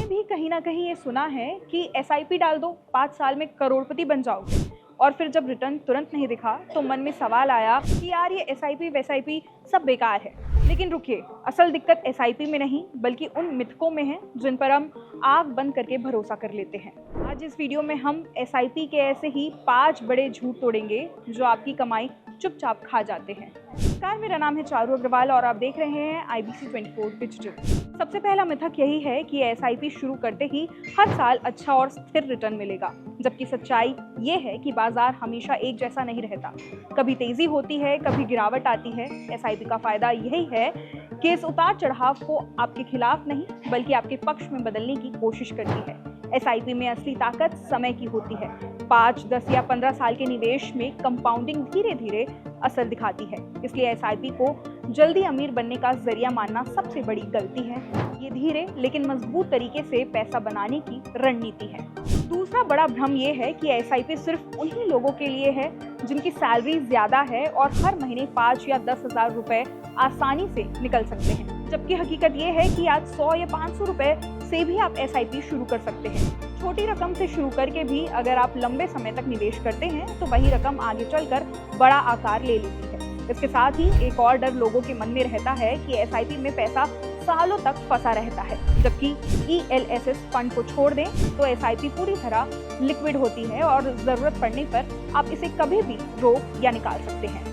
भी कहीं ना कहीं ये सुना है कि एसआईपी डाल दो 5 साल में करोड़पति बन जाओगे, और फिर जब रिटर्न तुरंत नहीं दिखा तो मन में सवाल आया कि यार ये एसआईपी वैसआईपी सब बेकार है। लेकिन रुकिए, असल दिक्कत एसआईपी में नहीं बल्कि उन मिथकों में है जिन पर हम आंख बंद करके भरोसा कर लेते हैं। आज इस वीडियो में हम एसआईपी के ऐसे ही 5 बड़े झूठ तोड़ेंगे जो आपकी कमाई चुपचाप खा जाते हैं। नमस्कार, मेरा नाम है चारू अग्रवाल और आप देख रहे हैं IBC 24 डिजिटल। सबसे पहला मिथक यही है कि एसआईपी शुरू करते ही हर साल अच्छा और स्थिर रिटर्न मिलेगा, जबकि सच्चाई ये है कि बाजार हमेशा एक जैसा नहीं रहता। कभी तेजी होती है, कभी गिरावट आती है। एसआईपी का फायदा यही है कि इस उतार चढ़ाव को आपके खिलाफ नहीं बल्कि आपके पक्ष में बदलने की कोशिश करती है। एसआईपी में असली ताकत समय की होती है। 5, 10 या 15 साल के निवेश में कंपाउंडिंग धीरे धीरे असर दिखाती है। इसलिए एसआईपी को जल्दी अमीर बनने का जरिया मानना सबसे बड़ी गलती है। ये धीरे लेकिन मजबूत तरीके से पैसा बनाने की रणनीति है। दूसरा बड़ा भ्रम ये है कि एसआईपी सिर्फ उन्हीं लोगों के लिए है जिनकी सैलरी ज्यादा है और हर महीने 5 या 10 हजार रुपए आसानी से निकल सकते हैं। जबकि हकीकत ये है कि आज 100 या 500 रुपए से भी आप एसआईपी शुरू कर सकते हैं। छोटी रकम से शुरू करके भी अगर आप लंबे समय तक निवेश करते हैं तो वही रकम आगे चलकर बड़ा आकार ले लेती है। इसके साथ ही एक और डर लोगों के मन में रहता है कि एसआईपी में पैसा सालों तक फंसा रहता है, जबकि ELSS फंड को छोड़ दें तो एसआईपी पूरी तरह लिक्विड होती है और जरूरत पड़ने पर आप इसे कभी भी रोक या निकाल सकते हैं।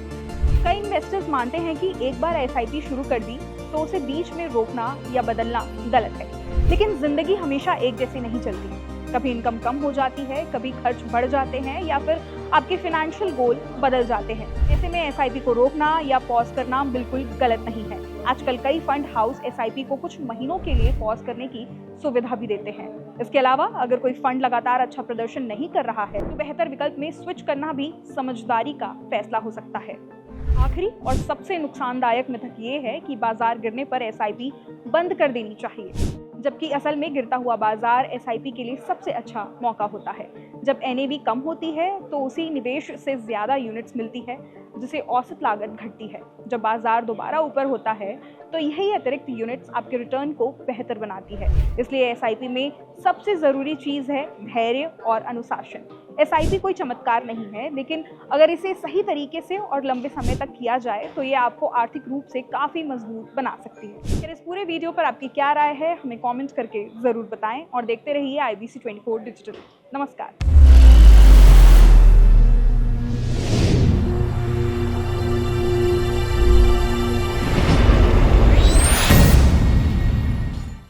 कई इन्वेस्टर्स मानते हैं कि एक बार एसआईपी शुरू कर दी तो उसे बीच में रोकना या बदलना गलत है, लेकिन जिंदगी हमेशा एक जैसी नहीं चलती। कभी इनकम कम हो जाती है, कभी खर्च बढ़ जाते हैं या फिर आपके फाइनेंशियल गोल बदल जाते हैं। ऐसे में एसआईपी को रोकना या पॉज करना बिल्कुल गलत नहीं है। आजकल कई फंड हाउस एसआईपी को कुछ महीनों के लिए पॉज करने की सुविधा भी देते हैं। इसके अलावा अगर कोई फंड लगातार अच्छा प्रदर्शन नहीं कर रहा है तो बेहतर विकल्प में स्विच करना भी समझदारी का फैसला हो सकता है। आखिरी और सबसे नुकसानदायक मिथक ये है कि बाजार गिरने पर एसआईपी बंद कर देनी चाहिए, जबकि असल में गिरता हुआ बाजार एसआईपी के लिए सबसे अच्छा मौका होता है। जब NAV कम होती है तो उसी निवेश से ज्यादा यूनिट्स मिलती है, जिससे औसत लागत घटती है। जब बाजार दोबारा ऊपर होता है तो यही अतिरिक्त यूनिट्स आपके रिटर्न को बेहतर बनाती है। इसलिए एसआईपी में सबसे जरूरी चीज है धैर्य और अनुशासन। एसआईपी कोई चमत्कार नहीं है, लेकिन अगर इसे सही तरीके से और लंबे समय तक किया जाए तो ये आपको आर्थिक रूप से काफी मजबूत बना सकती है। फिर इस पूरे वीडियो पर आपकी क्या राय है हमें कमेंट करके जरूर बताएं और देखते रहिए IBC 24 डिजिटल। नमस्कार।